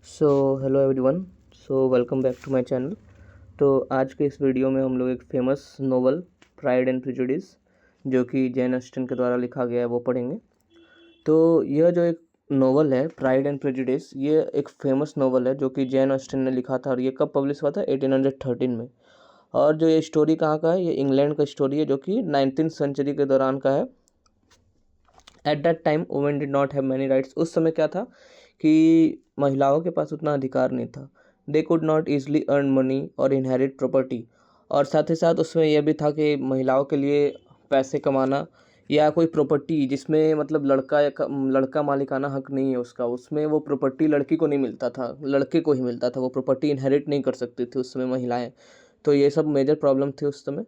So hello everyone. Welcome back to my channel. तो आज के इस वीडियो में हम लोग एक famous novel pride and prejudice जो कि जैन ऑस्टन के द्वारा लिखा गया है वो पढ़ेंगे। तो यह जो एक नोवेल है प्राइड एंड प्रेजुडिस, ये एक फेमस नोवेल है जो कि जैन ऑस्टन ने लिखा था और ये कब पब्लिश हुआ था 1813 में। और जो ये स्टोरी कहाँ का है, ये इंग्लैंड का स्टोरी है जो कि 19th सेंचुरी के दौरान का है। At that time women did not have many rights. उस समय क्या था कि महिलाओं के पास उतना अधिकार नहीं था। They could not easily earn money और इनहेरिट प्रॉपर्टी। और साथ ही साथ उसमें यह भी था कि महिलाओं के लिए पैसे कमाना या कोई प्रॉपर्टी जिसमें मतलब लड़का मालिकाना हक नहीं है उसका, उसमें वो प्रॉपर्टी लड़की को नहीं मिलता था, लड़के को ही मिलता था। वो प्रॉपर्टी इनहेरिट नहीं कर सकती थी उस समय महिलाएं। तो ये सब मेजर प्रॉब्लम थी उस समय।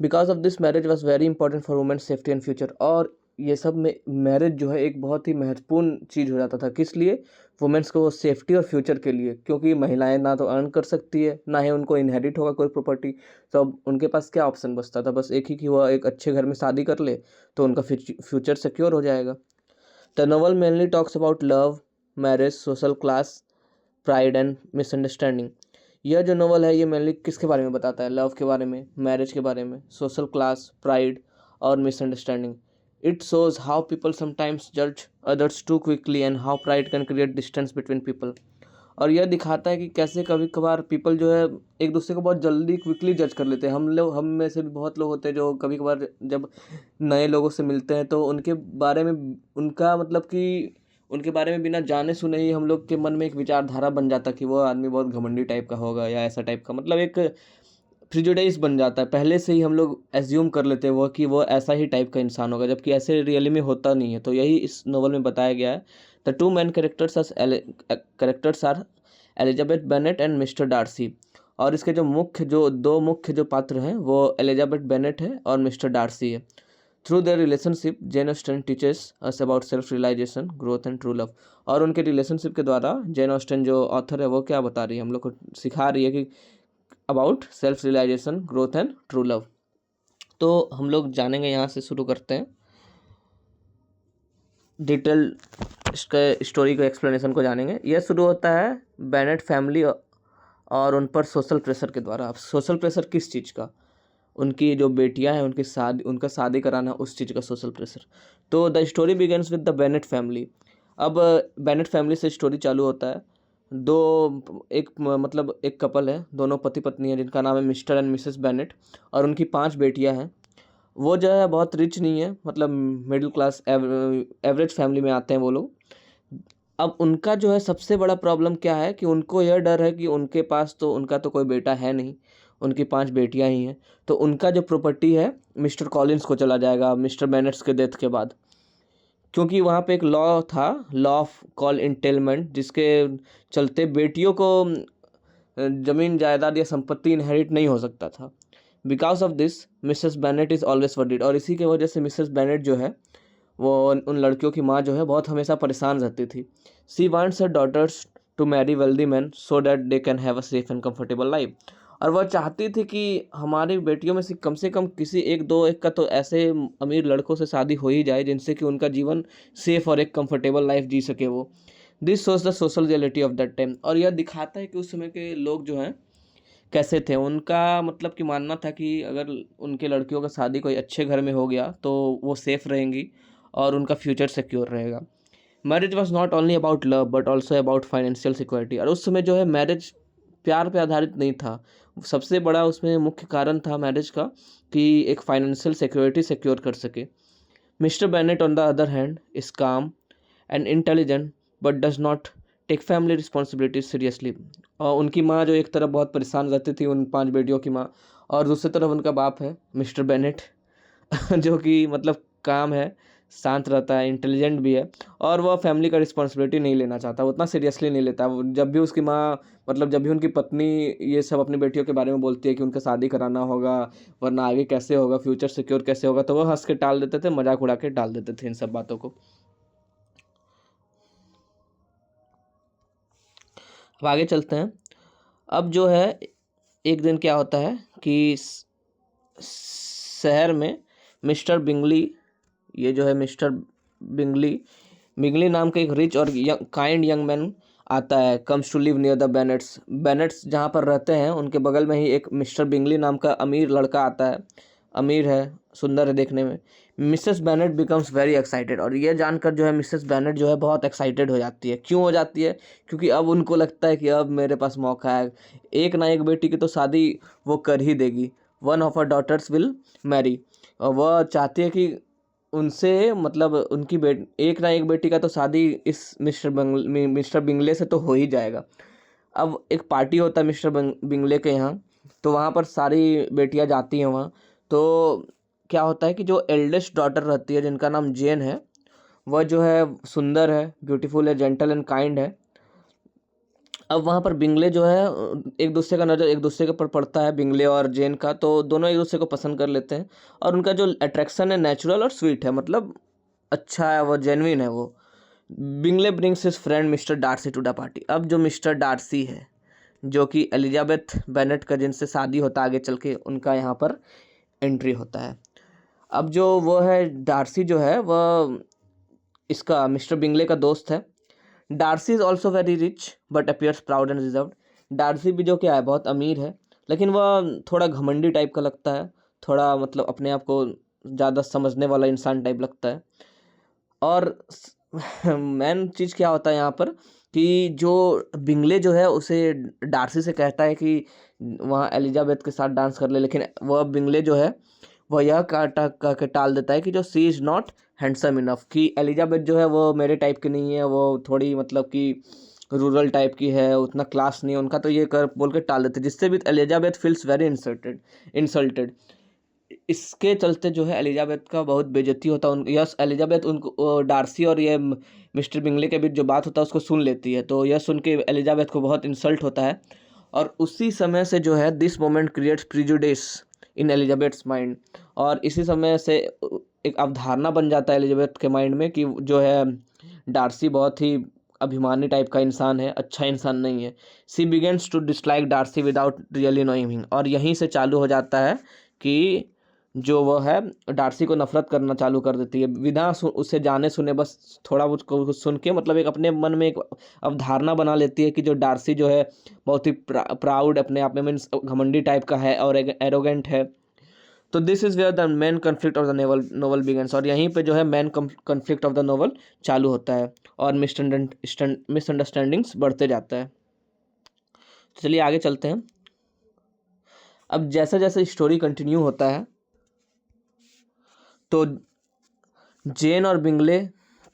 Because of this marriage was very important for women safety and future. और ये सब में मैरिज जो है एक बहुत ही महत्वपूर्ण चीज़ हो जाता था। किस लिए? वुमेन्स को सेफ्टी और फ्यूचर के लिए, क्योंकि महिलाएं ना तो अर्न कर सकती है, ना ही उनको इनहेरिट होगा कोई प्रॉपर्टी। तो अब उनके पास क्या ऑप्शन बचता था? बस एक ही कि वह एक अच्छे घर में शादी कर ले तो उनका फ्यूचर सिक्योर हो जाएगा। The novel mainly talks about love, marriage, social class, pride and misunderstanding. यह जो नोवेल है ये मेनली किसके बारे में बताता है? लव के बारे में, मैरिज के बारे में, सोशल क्लास, प्राइड और misunderstanding. It shows how people sometimes जज others too quickly and how pride can create distance between people. और यह दिखाता है कि कैसे कभी कभार पीपल जो है एक दूसरे को बहुत जल्दी क्विकली जज कर लेते हैं। हम में से भी बहुत लोग होते हैं जो कभी कभार जब नए लोगों से मिलते हैं तो उनके बारे में उनका मतलब कि उनके बारे में बिना जाने सुने ही हम लोग के मन में एक विचारधारा बन जाता कि वो आदमी बहुत घमंडी टाइप का होगा या ऐसा टाइप का, मतलब एक प्रिजुडाइज बन जाता है। पहले से ही हम लोग एज्यूम कर लेते हैं वो कि वो ऐसा ही टाइप का इंसान होगा, जबकि ऐसे रियली में होता नहीं है। तो यही इस नोवेल में बताया गया है। The two main characters are Elizabeth Bennet and mister Darcy. और इसके जो दो मुख्य जो पात्र हैं वो एलिजाबेथ बेनेट है और मिस्टर डार्सी है। Through their relationship Jane Austen teaches us about self realisation, growth and true love. और उनके रिलेशनशिप के द्वारा जेन ऑस्टन जो ऑथर है वो क्या बता रही है, हम लोग को सिखा रही है कि about self realisation, growth and true love. तो हम लोग जानेंगे, यहाँ से शुरू करते हैं डिटेल इसके स्टोरी को, एक्सप्लेनेशन को जानेंगे। यह शुरू होता है बेनेट फैमिली और उन पर सोशल प्रेशर के द्वारा। अब सोशल प्रेशर किस चीज़ का? उनकी जो बेटियां हैं उनका शादी कराना, उस चीज़ का सोशल प्रेशर। तो the story begins with the Bennett family. अब बेनेट फैमिली से स्टोरी चालू होता है। मतलब एक कपल है, दोनों पति पत्नी है जिनका नाम है मिस्टर एंड मिसेस बेनेट। और उनकी 5 बेटियां हैं। वो जो है बहुत रिच नहीं है, मतलब मिडिल क्लास एवरेज फैमिली में आते हैं वो लोग। अब उनका जो है सबसे बड़ा प्रॉब्लम क्या है कि उनको यह डर है कि उनके पास तो उनका तो कोई बेटा है नहीं, उनकी 5 बेटियां ही हैं। तो उनका जो प्रॉपर्टी है मिस्टर कॉलिंस को चला जाएगा मिस्टर बेनेट्स के डेथ के बाद। क्योंकि वहाँ पे एक लॉ था, लॉ ऑफ कॉल इंटेलमेंट, जिसके चलते बेटियों को जमीन जायदाद या संपत्ति इनहेरिट नहीं हो सकता था। Because of this Mrs Bennett is always worried. और इसी की वजह से मिसेस बेनेट जो है वो उन लड़कियों की माँ जो है बहुत हमेशा परेशान रहती थी। She wants her daughters to marry wealthy man so that they can have a safe and comfortable life. और वह चाहती थी कि हमारी बेटियों में से कम किसी एक का तो ऐसे अमीर लड़कों से शादी हो ही जाए जिनसे कि उनका जीवन सेफ और एक कंफर्टेबल लाइफ जी सके वो। This shows the social reality of that time. और यह दिखाता है कि उस समय के लोग जो हैं कैसे थे। उनका मतलब कि मानना था कि अगर उनके लड़कियों का शादी कोई अच्छे घर में हो गया तो वो सेफ रहेंगी और उनका फ्यूचर सिक्योर रहेगा। Marriage was not only about love but also about financial security. और उस समय जो है मैरिज प्यार पे आधारित नहीं था। सबसे बड़ा उसमें मुख्य कारण था मैरिज का कि एक फाइनेंशियल सिक्योरिटी सिक्योर कर सके। Mr Bennet on the other hand is calm and intelligent but does not take family responsibilities seriously. और उनकी माँ जो एक तरफ बहुत परेशान रहती थी, उन 5 बेटियों की माँ, और दूसरी तरफ उनका बाप है मिस्टर बेनेट जो कि मतलब काम है, शांत रहता है, इंटेलिजेंट भी है। और वह फैमिली का रिस्पॉन्सिबिलिटी नहीं लेना चाहता, वो उतना सीरियसली नहीं लेता। जब भी उसकी माँ मतलब जब भी उनकी पत्नी ये सब अपनी बेटियों के बारे में बोलती है कि उनका शादी कराना होगा वरना आगे कैसे होगा, फ्यूचर सिक्योर कैसे होगा, तो वो हंस के टाल देते थे, मजाक उड़ा के टाल देते थे इन सब बातों को। अब आगे चलते हैं। अब जो है एक दिन क्या होता है कि शहर में मिस्टर बिंगली, ये जो है मिस्टर बिंगली बिंगली नाम का एक रिच और काइंड यंग मैन आता है, comes to live near the Bennets. Bennets जहाँ पर रहते हैं उनके बगल में ही एक मिस्टर बिंगली नाम का अमीर लड़का आता है, अमीर है, सुंदर है देखने में। Mrs Bennett becomes very excited, और ये जानकर जो है मिसेस बेनेट जो है बहुत एक्साइटेड हो जाती है। क्यों हो जाती है? क्योंकि अब उनको लगता है कि अब मेरे पास मौका है, एक ना एक बेटी की तो शादी वो कर ही देगी। One of her daughters will marry, और वह चाहती है कि उनसे मतलब उनकी एक ना एक बेटी का तो शादी इस मिस्टर बिंगले से तो हो ही जाएगा। अब एक पार्टी होता है मिस्टर बिंगले के यहाँ, तो वहाँ पर सारी बेटियाँ जाती हैं वहाँ। तो क्या होता है कि जो एल्डेस्ट डॉटर रहती है जिनका नाम जेन है, वह जो है सुंदर है, ब्यूटीफुल है, जेंटल एंड काइंड है। अब वहाँ पर बिंगले जो है एक दूसरे का नज़र एक दूसरे के ऊपर पड़ता है, बिंगले और जेन का, तो दोनों एक दूसरे को पसंद कर लेते हैं। और उनका जो अट्रैक्शन है नेचुरल और स्वीट है, मतलब अच्छा है, वो जेन्युइन है वो। Bingley brings his friend mister Darcy to the party. अब जो मिस्टर डार्सी है, जो कि एलिजाबेथ बेनेट का जिनसे शादी होता है आगे चल के, उनका यहाँ पर एंट्री होता है। अब जो वो है डार्सी जो है वह इसका मिस्टर बिंगले का दोस्त है। Darcy is also very rich but appears proud and reserved. Darcy भी जो क्या है बहुत अमीर है, लेकिन वह थोड़ा घमंडी टाइप का लगता है, थोड़ा मतलब अपने आप को ज़्यादा समझने वाला इंसान टाइप लगता है। और मेन चीज़ क्या होता है यहाँ पर कि जो बिंगले जो है उसे डार्सी से कहता है कि वहाँ एलिजाबेथ के साथ डांस कर ले, लेकिन वह बिंगले जो है वह यह करके टाल देता है कि जो सी इज़ नॉट हैंडसम इनफ, कि एलिजाबेथ जो है वो मेरे टाइप की नहीं है, वो थोड़ी मतलब कि रूरल टाइप की है, उतना क्लास नहीं है उनका, तो ये कर बोल के टाल देते, जिससे भी एलिजाबेथ फील्स वेरी इंसल्टेड। इसके चलते जो है एलिजाबेथ का बहुत बेइज्जती होता है। उन यस एलिजाबेथ उनको डार्सी और ये मिस्टर बिंगले के बीच जो बात होता है उसको सुन लेती है, तो यह सुन के एलिजाबेथ को बहुत इंसल्ट होता है। और उसी समय से जो है this moment creates prejudice in Elizabeth's mind, और इसी समय से एक अवधारणा बन जाता है एलिजाबेथ के माइंड में कि जो है डार्सी बहुत ही अभिमानी टाइप का इंसान है, अच्छा इंसान नहीं है। She begins to dislike Darcy without really knowing him, और यहीं से चालू हो जाता है कि जो वो है डार्सी को नफरत करना चालू कर देती है, बिना उसे जाने सुने, बस थोड़ा कुछ सुन के मतलब एक अपने मन में एक अवधारणा बना लेती है कि जो डार्सी जो है बहुत ही प्राउड अपने आप में, मीन्स घमंडी टाइप का है और एरोगेंट है। तो this is where the main conflict of the novel begins, और यहीं पे जो है main conflict of the novel चालू होता है और मिसअंडरस्टैंडिंग्स बढ़ते जाता है। तो चलिए आगे चलते हैं। अब जैसे जैसे स्टोरी कंटिन्यू होता है तो जेन और बिंगले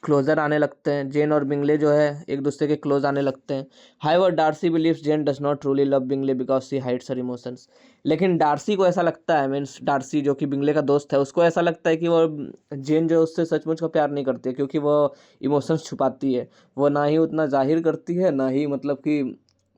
क्लोजर आने लगते हैं, जेन और बिंगले जो है एक दूसरे के क्लोज आने लगते हैं। However Darcy believes Jane does not truly love Bingley because she hides her emotions. लेकिन डार्सी को ऐसा लगता है, मीन्स डार्सी जो कि बिंगले का दोस्त है, उसको ऐसा लगता है कि वो जेन जो उससे सचमुच का प्यार नहीं करती है, क्योंकि वो इमोशंस छुपाती है। वो ना ही उतना जाहिर करती है, ना ही मतलब कि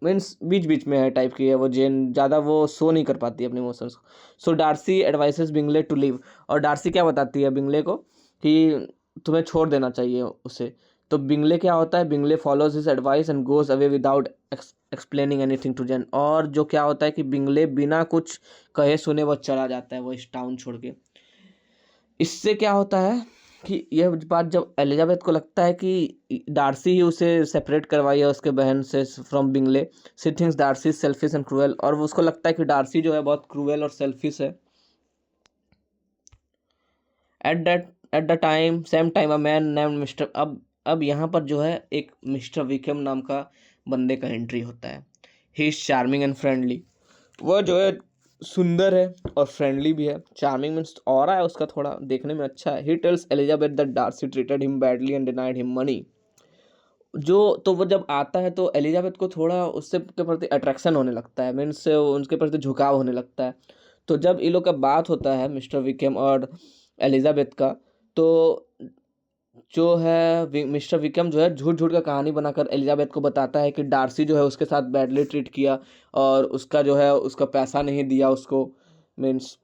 मीन्स बीच बीच में है टाइप की है वो जेन, ज़्यादा वो शो नहीं कर पाती अपने इमोशंस को। So Darcy advises Bingley to leave, और डार्सी क्या बताती है बिंगले को कि तुम्हें छोड़ देना चाहिए उसे। तो बिंगले क्या होता है, Bingley follows his advice and goes away without explaining anything to Jane. और जो क्या होता है कि बिंगले बिना कुछ कहे सुने वो चला जाता है वो इस टाउन छोड़ के। इससे क्या होता है कि यह बात जब एलिजाबेथ को लगता है कि डार्सी ही उसे सेपरेट करवाई है उसके बहन से from Bingley, she thinks Darcy selfish and cruel, और उसको लगता है कि डार्सी जो है बहुत क्रूएल और सेल्फिश है। At the time same time a man named mister, अब यहाँ पर जो है एक मिस्टर विक्रम नाम का बंदे का एंट्री होता है। He is charming and friendly, वह जो है सुंदर है और फ्रेंडली भी है। चार्मिंग मीन्स ऑरा है उसका, थोड़ा देखने में अच्छा है। He tells Elizabeth that Darcy treated him badly and denied him money. जो तो वो जब आता है तो एलिजाबेथ को थोड़ा उससे के प्रति अट्रैक्शन होने लगता है, मीन्स उनके प्रति झुकाव होने लगता है। तो जब इन लोग का बात होता है मिस्टर विक्रम और एलिजाबेथ का, तो जो है मिस्टर विक्रम जो है झूठ झूठ का कहानी बनाकर एलिजाबेथ को बताता है कि डार्सी जो है उसके साथ बैडली ट्रीट किया और उसका जो है उसका पैसा नहीं दिया उसको। मीन्स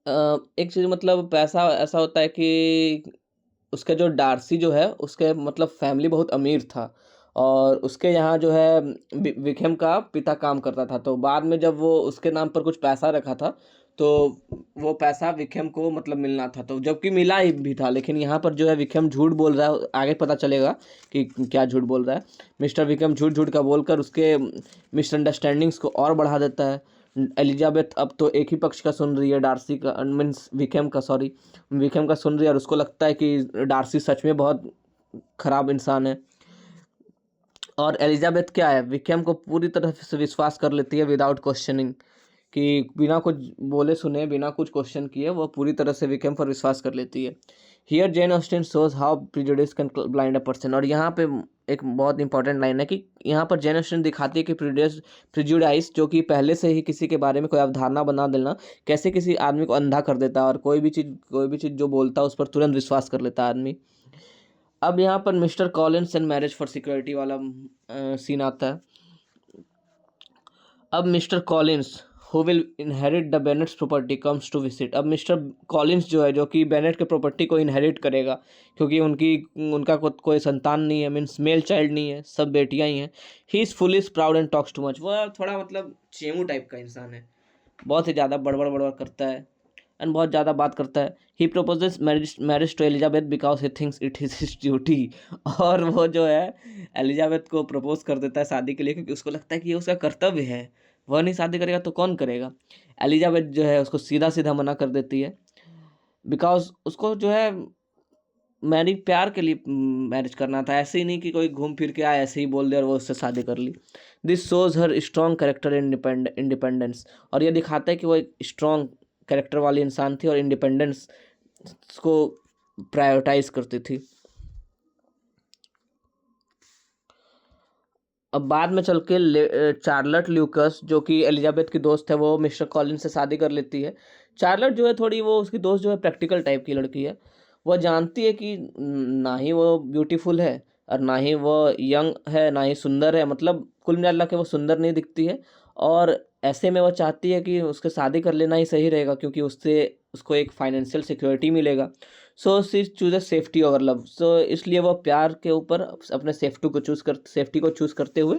एक चीज़ मतलब पैसा ऐसा होता है कि उसका जो डार्सी जो है उसके मतलब फैमिली बहुत अमीर था, और उसके यहाँ जो है विक्रम का पिता काम करता था। तो बाद में जब वो उसके नाम पर कुछ पैसा रखा था, तो वो पैसा विक्रम को मतलब मिलना था, तो जबकि मिला ही भी था, लेकिन यहाँ पर जो है विक्रम झूठ बोल रहा है। आगे पता चलेगा कि क्या झूठ बोल रहा है। मिस्टर विक्रम झूठ झूठ का बोलकर उसके मिसअंडरस्टैंडिंग्स को और बढ़ा देता है। एलिजाबेथ अब तो एक ही पक्ष का सुन रही है, डार्सी का, मीन्स विक्रम का, सॉरी, विक्रम का सुन रही है, और उसको लगता है कि डार्सी सच में बहुत खराब इंसान है। और एलिजाबेथ क्या है, विक्रम को पूरी तरह से विश्वास कर लेती है विदाउट क्वेश्चनिंग, कि बिना कुछ बोले सुने, बिना कुछ क्वेश्चन किए वो पूरी तरह से विक्रम पर विश्वास कर लेती है। Here Jane Austen shows how prejudice can blind a person. और यहाँ पे एक बहुत इंपॉर्टेंट लाइन है कि यहाँ पर जेन ऑस्टिन दिखाती है कि प्रिजुडाइस, जो कि पहले से ही किसी के बारे में कोई अवधारणा बना देना, कैसे किसी आदमी को अंधा कर देता है, और कोई भी चीज़ जो बोलता है उस पर तुरंत विश्वास कर लेता है आदमी। अब यहाँ पर Mr Collins and marriage for security वाला सीन आता है। अब Mr Collins who will inherit the Bennets property comes to visit. अब मिस्टर कॉलिंस जो है, जो कि बेनेट के प्रॉपर्टी को इनहेरिट करेगा, क्योंकि उनका कोई संतान नहीं है, मीन्स मेल चाइल्ड नहीं है, सब बेटियां ही हैं। He is fully proud and talks too much. वह थोड़ा मतलब चेमू टाइप का इंसान है, बहुत ही ज़्यादा बड़बड़ करता है एंड बहुत ज़्यादा बात करता है। He proposes marriage to Elizabeth because he thinks it is his duty. और वो जो है एलिजाबेथ को प्रपोज कर देता है शादी के लिए, क्योंकि उसको लगता है कि ये उसका कर्तव्य है, वह नहीं शादी करेगा तो कौन करेगा। एलिजाबेथ जो है उसको सीधा सीधा मना कर देती है, बिकॉज उसको जो है प्यार के लिए मैरिज करना था, ऐसे ही नहीं कि कोई घूम फिर के आए ऐसे ही बोल दे और वो उससे शादी कर ली। This shows her strong character independence. और ये दिखाता है कि वो एक स्ट्रॉन्ग कैरेक्टर वाली इंसान थी और इंडिपेंडेंस को प्रायोरिटाइज करती थी। अब बाद में चल के चार्लट ल्यूकस, जो कि एलिजाबेथ की दोस्त है, वो मिस्टर कॉलिंस से शादी कर लेती है। चार्लट जो है थोड़ी, वो उसकी दोस्त जो है प्रैक्टिकल टाइप की लड़की है। वह जानती है कि ना ही वो ब्यूटीफुल है और ना ही वो यंग है, ना ही सुंदर है, मतलब कुल मिला के वो सुंदर नहीं दिखती है। और ऐसे में वह चाहती है कि उसके शादी कर लेना ही सही रहेगा, क्योंकि उससे उसको एक फाइनेंशियल सिक्योरिटी मिलेगा। So she chooses safety over love. So इसलिए वो प्यार के ऊपर अपने सेफ्टी को चूज करते हुए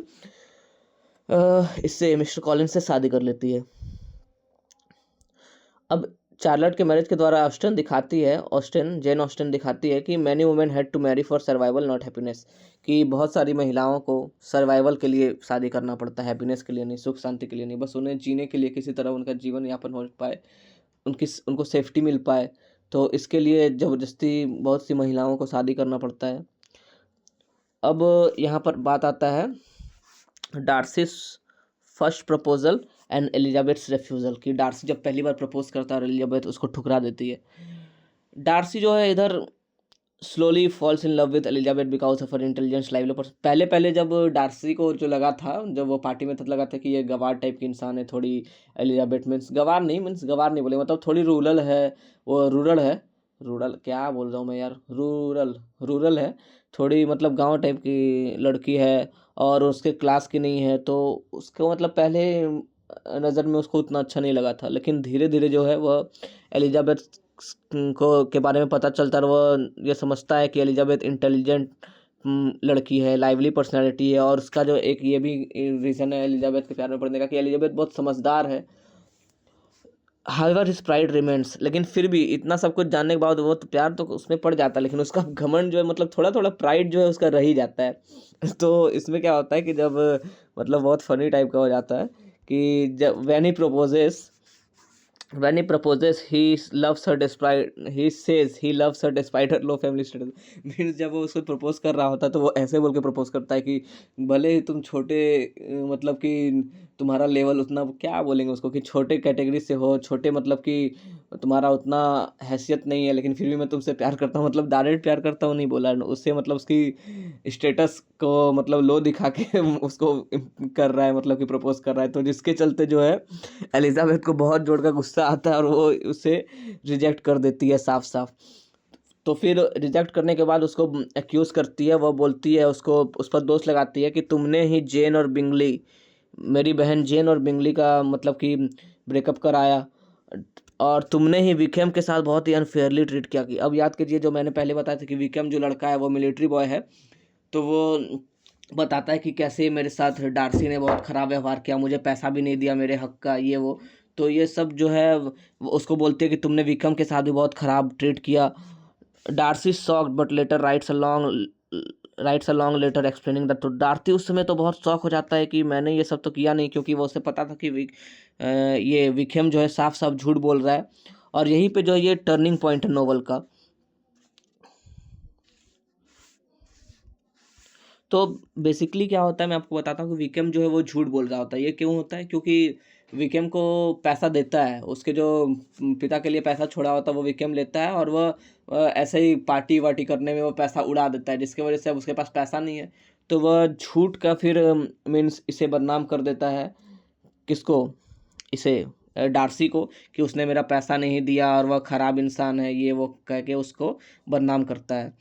इससे मिस्टर कॉलिंस से शादी कर लेती है। अब चार्लट के मैरिज के द्वारा जेन ऑस्टिन दिखाती है कि many women had to marry for survival not happiness, कि बहुत सारी महिलाओं को सर्वाइवल के लिए शादी करना पड़ता है, हैप्पीनेस के लिए नहीं, सुख शांति के लिए नहीं, बस उन्हें जीने के लिए, किसी तरह उनका जीवन यापन हो पाए, उनको सेफ्टी मिल पाए, तो इसके लिए ज़बरदस्ती बहुत सी महिलाओं को शादी करना पड़ता है। अब यहाँ पर बात आता है Darcy's first proposal and Elizabeth's रेफ्यूज़ल, की डार्सी जब पहली बार प्रपोज करता है और एलिजाबेथ उसको ठुकरा देती है। डार्सी जो है इधर slowly falls in love with Elizabeth because of her intelligence lively person. पहले जब डार्सी को जो लगा था, जब वो पार्टी में, तब लगा था कि ये गवार टाइप की इंसान है थोड़ी। एलिजाबेथ मीन्स गवार नहीं बोले, मतलब थोड़ी रूरल है, वो रूरल क्या बोल रहा हूँ मैं यार, रूरल है थोड़ी, मतलब गांव टाइप की लड़की है और उसके क्लास की नहीं है, तो उसको मतलब पहले नज़र में उसको उतना अच्छा नहीं लगा था। लेकिन धीरे धीरे जो है वह एलिजाबेथ को के बारे में पता चलता है, और वह ये समझता है कि एलिजाबेथ इंटेलिजेंट लड़की है, लाइवली पर्सनालिटी है, और उसका जो एक ये भी रीज़न है एलिजाबेथ के प्यार में पड़ने का कि एलिजाबेथ बहुत समझदार है। हाउएवर हिज प्राइड रिमेंस, लेकिन फिर भी इतना सब कुछ जानने के बाद वो तो प्यार तो उसमें पड़ जाता है, लेकिन उसका घमंड जो है, मतलब थोड़ा थोड़ा प्राइड जो है उसका रह ही जाता है। तो इसमें क्या होता है कि जब मतलब बहुत फनी टाइप का हो जाता है कि जब when he proposes he loves her despite he says he loves her despite her low family status। Means जब वो उसको प्रपोज कर रहा होता है तो वो ऐसे बोल के प्रपोज करता है कि भले ही तुम छोटे मतलब कि तुम्हारा लेवल उतना, क्या बोलेंगे उसको, कि छोटे कैटेगरी से हो, छोटे मतलब कि तुम्हारा उतना हैसियत नहीं है, लेकिन फिर भी मैं तुमसे प्यार करता हूँ, मतलब डायरेक्ट प्यार करता हूँ नहीं बोला उससे, मतलब उसकी स्टेटस को मतलब लो दिखा के उसको कर रहा है, मतलब कि प्रपोज कर रहा है। तो जिसके चलते जो है एलिजाबेथ को बहुत जोर का गुस्सा आता है और वो उसे रिजेक्ट कर देती है साफ साफ। तो फिर रिजेक्ट करने के बाद उसको एक्यूज़ करती है, वह बोलती है, उसको उस पर दोष लगाती है कि तुमने ही मेरी बहन जेन और बिंगली का मतलब कि ब्रेकअप कराया, और तुमने ही विक्रम के साथ बहुत ही अनफेयरली ट्रीट किया। कि अब याद कीजिए, जो मैंने पहले बताया था कि विक्रम जो लड़का है वो मिलिट्री बॉय है, तो वो बताता है कि कैसे मेरे साथ डार्सी ने बहुत ख़राब व्यवहार किया, मुझे पैसा भी नहीं दिया मेरे हक का, ये वो। तो ये सब जो है उसको बोलती है कि तुमने विक्रम के साथ भी बहुत ख़राब ट्रीट किया। Darcy shocked but later writes a long letter explaining the truth. Darcy उस समय तो बहुत शॉक हो जाता है कि मैंने ये सब तो किया नहीं, क्योंकि वो उसे पता था कि ये विक्रम जो है साफ साफ झूठ बोल रहा है। और यहीं पे जो है ये टर्निंग पॉइंट है नोवेल का। तो बेसिकली क्या होता है मैं आपको बताता हूँ कि विक्रम जो है वो झूठ बोल रहा होता है। ये क्यों होता है? क्योंकि विक्रम को पैसा देता है, उसके जो पिता के लिए पैसा छोड़ा होता है वो विक्रम लेता है, और वह ऐसे ही पार्टी वार्टी करने में वो पैसा उड़ा देता है, जिसकी वजह से अब उसके पास पैसा नहीं है। तो वह झूठ का फिर मीन्स इसे बदनाम कर देता है। किसको? इसे डार्सी को, कि उसने मेरा पैसा नहीं दिया और वह ख़राब इंसान है, ये वो कह के उसको बदनाम करता है।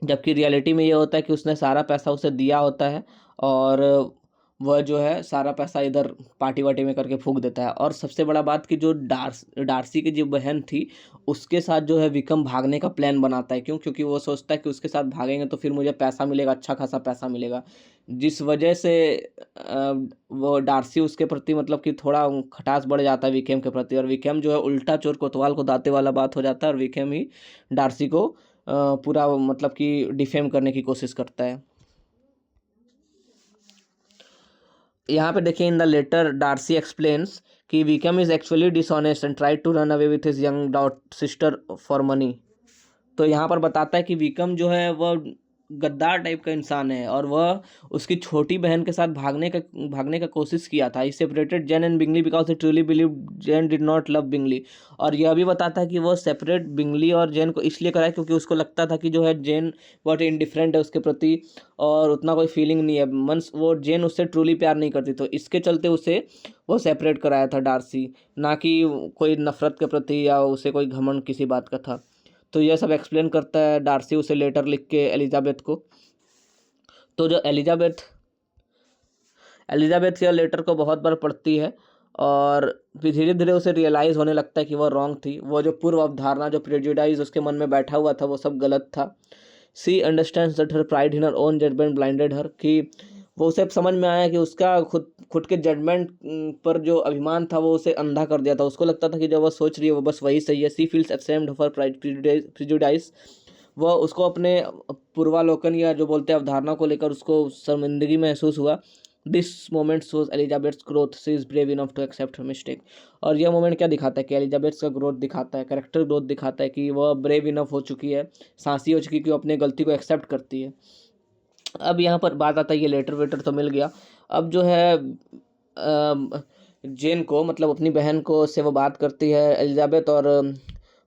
जबकि रियलिटी में ये होता है कि उसने सारा पैसा उसे दिया होता है, और वह जो है सारा पैसा इधर पार्टी वार्टी में करके फूंक देता है। और सबसे बड़ा बात कि जो डार्सी की जो बहन थी उसके साथ जो है विक्रम भागने का प्लान बनाता है। क्यों? क्योंकि वो सोचता है कि उसके साथ भागेंगे तो फिर मुझे पैसा मिलेगा, अच्छा खासा पैसा मिलेगा। जिस वजह से वो डार्सी उसके प्रति मतलब कि थोड़ा खटास बढ़ जाता है विक्रम के प्रति, और विक्रम जो है उल्टा चोर कोतवाल को दाते वाला बात हो जाता है, और विक्रम ही डार्सी को पूरा मतलब कि डिफेम करने की कोशिश करता है। यहाँ पे देखिए, in the letter Darcy explains कि Wickham is actually dishonest and try to run away with his young dot sister for money. तो यहाँ पर बताता है कि विक्रम जो है वह गद्दार टाइप का इंसान है, और वह उसकी छोटी बहन के साथ भागने का कोशिश किया था। He separated Jane and Bingley because he truly believe Jane did not love Bingley. और यह भी बताता है कि वह सेपरेट बिंगली और जेन को इसलिए करा है क्योंकि उसको लगता था कि जो है जेन बहुत इंडिफरेंट है उसके प्रति, और उतना कोई फीलिंग नहीं है, मंस वो जेन उससे ट्रूली प्यार नहीं करती। तो इसके चलते उसे वो सेपरेट कराया था डार्सी, ना कि कोई नफरत के प्रति या उसे कोई घमंड किसी बात का था। तो यह सब एक्सप्लेन करता है डार्सी उसे लेटर लिख के एलिजाबेथ को। तो जो एलिजाबेथ यह लेटर को बहुत बार पढ़ती है, और फिर धीरे धीरे उसे रियलाइज़ होने लगता है कि वह रॉन्ग थी। वो जो पूर्व अवधारणा, जो प्रेजुडाइज उसके मन में बैठा हुआ था, वो सब गलत था। She understands that her pride in her own judgement blinded her, कि वो उसे समझ में आया कि उसका खुद के जजमेंट पर जो अभिमान था वो उसे अंधा कर दिया था। उसको लगता था कि जो वह सोच रही है वो बस वही सही है। She feels ashamed of her prejudice. वह उसको अपने पूर्वालोकन या जो बोलते हैं अवधारणा को लेकर उसको शर्मिंदगी महसूस हुआ। This moment shows Elizabeth's growth, she is brave enough to accept her mistake. और यह मोमेंट क्या दिखाता है कि एलिजाबेथ का ग्रोथ दिखाता है, कैरेक्टर ग्रोथ दिखाता है, कि वह ब्रेव इनफ हो चुकी है, साहसी हो चुकी है कि वो अपने गलती को एक्सेप्ट करती है। अब यहाँ पर बात आता है, ये लेटर वेटर तो मिल गया, अब जो है जेन को मतलब अपनी बहन को से वो बात करती है एलिजाबेथ, और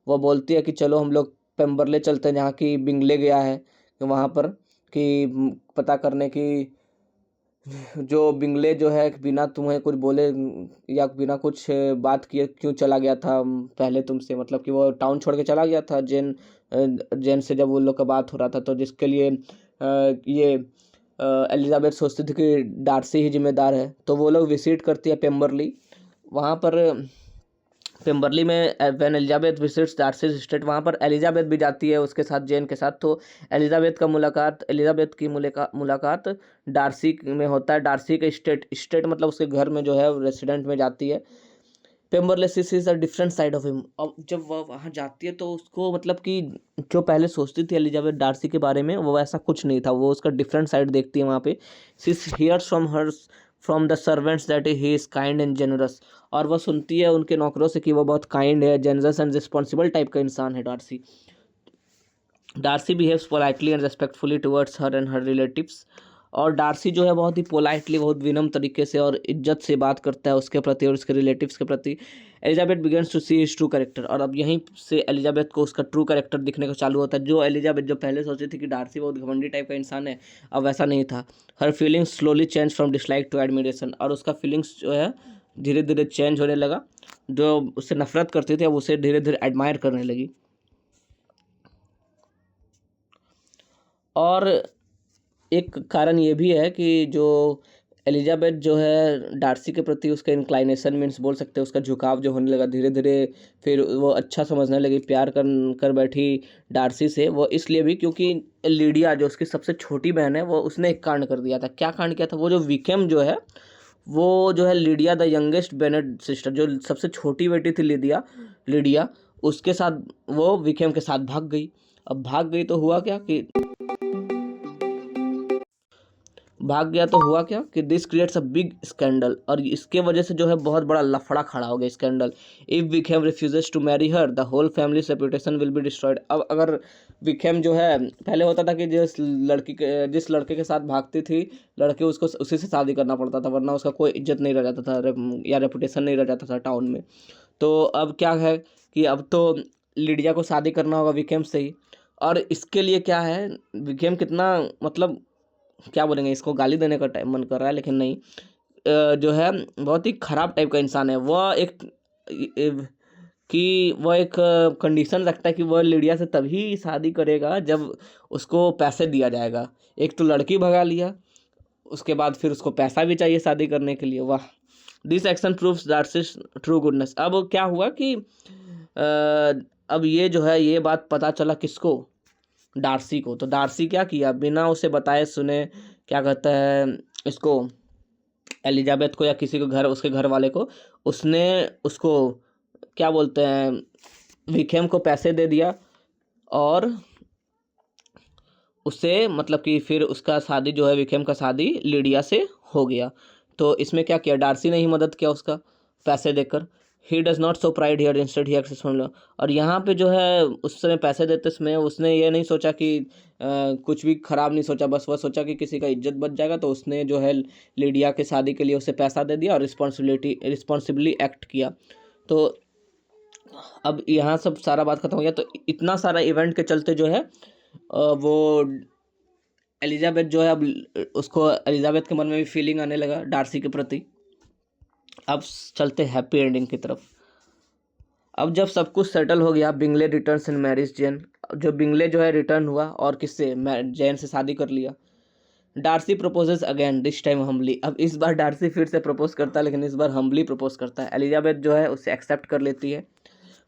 वो बोलती है कि चलो हम लोग पेम्बरले चलते हैं जहाँ की बिंगले गया है वहाँ पर, कि पता करने की जो बिंगले जो है बिना तुम्हें कुछ बोले या बिना कुछ बात किए क्यों चला गया था पहले तुमसे, मतलब कि वो टाउन छोड़ के चला गया था जेन से जब वो लोग का बात हो रहा था। तो जिसके लिए ये एलिजाबेथ सोचती थी कि डार्सी ही जिम्मेदार है। तो वो लोग विजिट करती है पेम्बरली। वहाँ पर पेम्बरली में when Elizabeth visits Darcy estate, वहाँ पर एलिजाबेथ भी जाती है उसके साथ, जेन के साथ। तो एलिजाबेथ की मुलाकात डार्सी में होता है। डार्सी के स्टेट मतलब उसके घर में जो है रेसिडेंट में जाती है। Pemberley sees a different side of him. अब जब वह वहाँ जाती है तो उसको मतलब कि जो पहले सोचती थी एलिजाबेथ डार्सी के बारे में वो ऐसा कुछ नहीं था, वो उसका डिफरेंट साइड देखती है वहाँ पे। She hears from the servants that he is kind and generous. और वह सुनती है उनके नौकरों से कि वो बहुत काइंड है, जेनरस एंड रिस्पॉन्सिबल टाइप का इंसान है Darcy. Darcy behaves politely and respectfully towards her and her relatives. और डार्सी जो है बहुत ही पोलाइटली, बहुत विनम्र तरीके से और इज्जत से बात करता है उसके प्रति और उसके रिलेटिव्स के प्रति। Elizabeth begins to see his true character. और अब यहीं से एलिजाबेथ को उसका ट्रू कैरेक्टर दिखने को चालू होता है। जो एलिजाबेथ जो पहले सोची थी कि डार्सी बहुत घमंडी टाइप का इंसान है, अब वैसा नहीं था। Her feelings slowly change from dislike to admiration. और उसका फीलिंग्स जो है धीरे धीरे चेंज होने लगा। जो उससे नफरत करती थी अब उसे धीरे धीरे एडमायर करने लगी। और एक कारण ये भी है कि जो एलिजाबेथ जो है डार्सी के प्रति उसका इंक्लाइनेशन मीन्स बोल सकते हैं उसका झुकाव जो होने लगा धीरे धीरे। फिर वो अच्छा समझने लगी, प्यार कर बैठी डार्सी से। वो इसलिए भी क्योंकि लिडिया जो उसकी सबसे छोटी बहन है वो उसने एक कांड कर दिया था। क्या कांड किया था? वो जो विक्रम जो है वो जो है Lydia the youngest Bennett sister, जो सबसे छोटी बेटी थी लिडिया, उसके साथ वो विकेम के साथ भाग गई। अब भाग गई तो हुआ क्या कि this creates a big scandal, और इसके वजह से जो है बहुत बड़ा लफड़ा खड़ा हो गया, scandal. If Wickham refuses to marry her the whole family's reputation will be destroyed. अब अगर विकेम जो है, पहले होता था कि जिस लड़के के साथ भागती थी लड़के, उसको उसी से शादी करना पड़ता था, वरना उसका कोई इज्जत नहीं रह जाता था या रेपुटेशन नहीं रह जाता था टाउन में। तो अब क्या है कि अब तो लिडिया को शादी करना होगा विकेम से ही, और इसके लिए क्या है, विकेम कितना मतलब क्या बोलेंगे, इसको गाली देने का टाइम मन कर रहा है, लेकिन नहीं, जो है बहुत ही खराब टाइप का इंसान है। वह एक कंडीशन रखता है कि वह लिडिया से तभी शादी करेगा जब उसको पैसे दिया जाएगा। एक तो लड़की भगा लिया, उसके बाद फिर उसको पैसा भी चाहिए शादी करने के लिए। वाह, this action proves Darcy's true goodness. अब क्या हुआ कि अब ये जो है, ये बात पता चला किसको, डार्सी को। तो डार्सी क्या किया, बिना उसे बताए सुने, क्या कहता है इसको, एलिजाबेथ को या किसी को, उसके घर वाले को, उसने उसको क्या बोलते हैं, विकेम को पैसे दे दिया, और उससे मतलब कि फिर उसका शादी जो है, विकेम का शादी लिडिया से हो गया। तो इसमें क्या किया, डार्सी ने ही मदद किया उसका पैसे देकर। He does not show pride here, instead he acts from love. और यहाँ पे जो है, उस समय पैसे देते समय उसने ये नहीं सोचा कि कुछ भी खराब नहीं सोचा, बस वह सोचा कि किसी का इज्जत बच जाएगा, तो उसने जो है लिडिया के शादी के लिए उसे पैसा दे दिया और रिस्पॉन्सिबली एक्ट किया। तो अब यहाँ सब सारा बात खत्म हो गया। तो इतना सारा इवेंट के चलते जो है वो एलिजाबेथ जो है, अब उसको एलिजाबेथ के मन में भी फीलिंग आने लगा डार्सी के प्रति। अब चलते हैप्पी एंडिंग की तरफ। अब जब सब कुछ सेटल हो गया, Bingley returns in marriage Jain. जो बिंगले जो है रिटर्न हुआ और किससे, जैन से शादी कर लिया। Darcy proposes again, this time humbly. अब इस बार डार्सी फिर से प्रपोज करता है, लेकिन इस बार हम्बली प्रपोज करता है। एलिजाबेथ जो है उसे एक्सेप्ट कर लेती है।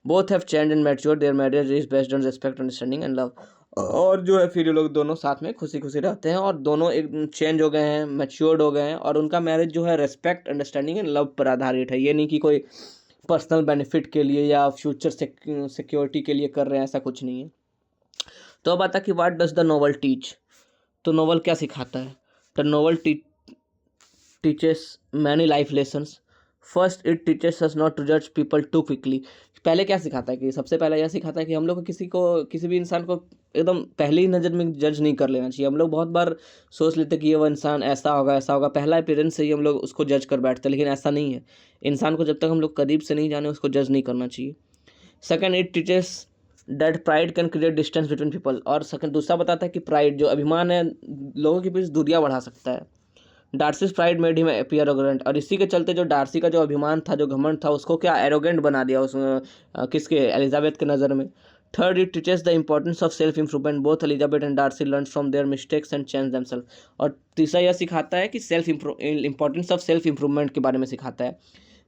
Both have changed and matured, there marriage is based on respect, understanding and love. और जो है फिर ये लोग दोनों साथ में खुशी खुशी रहते हैं, और दोनों एक चेंज हो गए हैं, मैच्योर्ड हो गए हैं, और उनका मैरिज जो है रेस्पेक्ट, अंडरस्टैंडिंग एंड लव पर आधारित है। ये नहीं कि कोई पर्सनल बेनिफिट के लिए या फ्यूचर सिक्योरिटी के लिए कर रहे हैं, ऐसा कुछ नहीं है। तो अब आता कि what does the novel teach. तो नोवेल क्या सिखाता है, the novel teaches many life lessons. First, it teaches us not to जज पीपल टू क्विकली। पहले क्या सिखाता है कि सबसे पहले यह सिखाता है कि हम लोग को किसी भी इंसान को एकदम पहली ही नज़र में जज नहीं कर लेना चाहिए। हम लोग बहुत बार सोच लेते हैं कि ये वो इंसान ऐसा होगा, पहला अपीयरेंस से ही हम लोग उसको जज कर बैठते हैं, लेकिन ऐसा नहीं है। इंसान को जब तक हम लोग करीब से नहीं जाने, उसको जज नहीं करना चाहिए। Second, it teaches that pride can create distance between people. और सेकंड, दूसरा बताता है कि प्राइड जो अभिमान है, लोगों के बीच दूरियां बढ़ा सकता है। Darcy's pride made him appear arrogant. और इसी के चलते जो डार्सी का जो अभिमान था, जो घमंड था, उसको क्या एरोगेंट बना दिया किसके, एलिजाबेथ के नज़र में। Third, it teaches the importance of self improvement. Both Elizabeth and Darcy learn from their mistakes and change themself. और तीसरा यह सिखाता है कि इंपॉर्टेंस ऑफ सेल्फ इंप्रूवमेंट के बारे में सिखाता है।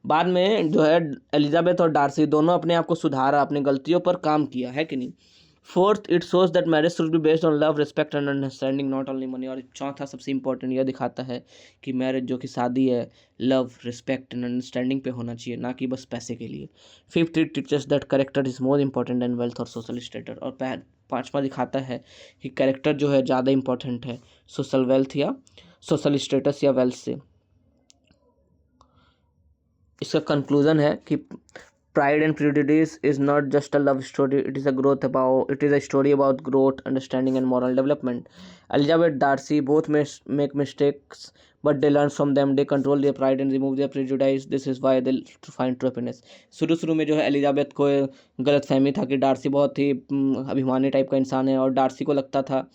बाद में जो है एलिजाबेथ और डार्सी दोनों अपने आप को सुधारा, अपनी गलतियों पर काम किया, है कि नहीं। Fourth, it shows that marriage should be based on love, respect and understanding, not only money. और चौथा सबसे इंपॉर्टेंट, यह दिखाता है कि मैरिज जो कि शादी है, लव, रिस्पेक्ट एंड अंडरस्टैंडिंग पे होना चाहिए, ना कि बस पैसे के लिए। Fifth, it teachers that character is more important than wealth और सोशल स्टेटस। और पांचवा दिखाता है कि कैरेक्टर जो है ज़्यादा इंपॉर्टेंट है सोशल वेल्थ या सोशल स्टेटस या वेल्थ से। इसका कंक्लूजन है कि Pride and Prejudice is not just a love story, it is a story about growth, understanding and moral development. Elizabeth Darcy both make mistakes, but they learn from them, they control their pride and remove their prejudice. This is why they find true happiness. शुरू में जो है Elizabeth को गलत फहमी था कि Darcy बहुत ही अभिमानी टाइप का इंसान है, और डार्सी को लगता था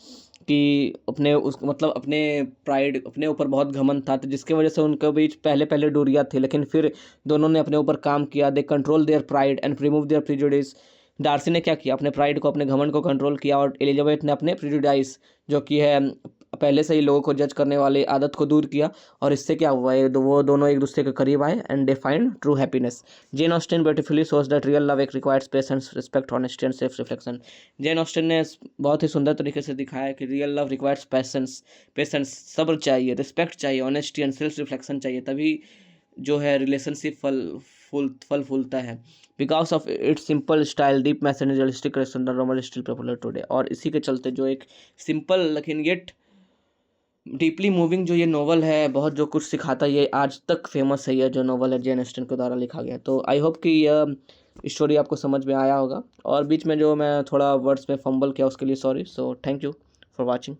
कि अपने प्राइड, अपने ऊपर बहुत घमंड था, तो जिसके वजह से उनके बीच पहले दूरियां थी। लेकिन फिर दोनों ने अपने ऊपर काम किया, they control their pride and remove their prejudice. Darcy ने क्या किया, अपने प्राइड को, अपने घमंड को कंट्रोल किया, और एलिजाबेथ ने अपने प्रिजुडाइस जो कि है पहले से ही लोगों को जज करने वाले आदत को दूर किया, और इससे क्या हुआ है, वो दोनों एक दूसरे के करीब आए and they find true happiness. Jane Austen beautifully shows that real love एक requires patience, respect, honesty and self reflection. Jane Austen ने बहुत ही सुंदर तरीके से दिखाया कि रियल लव रिक्वायर्स पेशेंस, सब्र चाहिए, रिस्पेक्ट चाहिए, ऑनेस्टी एंड सेल्फ रिफ्लेक्शन चाहिए, तभी जो है रिलेशनशिप फल फूलता है। Because of its simple style, deep message, realistic romance still popular today. और इसी के चलते जो एक सिंपल लेकिन येट डीपली मूविंग जो ये नॉवल है, बहुत जो कुछ सिखाता है, ये आज तक फेमस है। ये जो नॉवल है जेन ऑस्टिन के द्वारा लिखा गया। तो आई होप कि यह स्टोरी आपको समझ में आया होगा, और बीच में जो मैं थोड़ा वर्ड्स में फंबल किया उसके लिए sorry. So thank you for watching.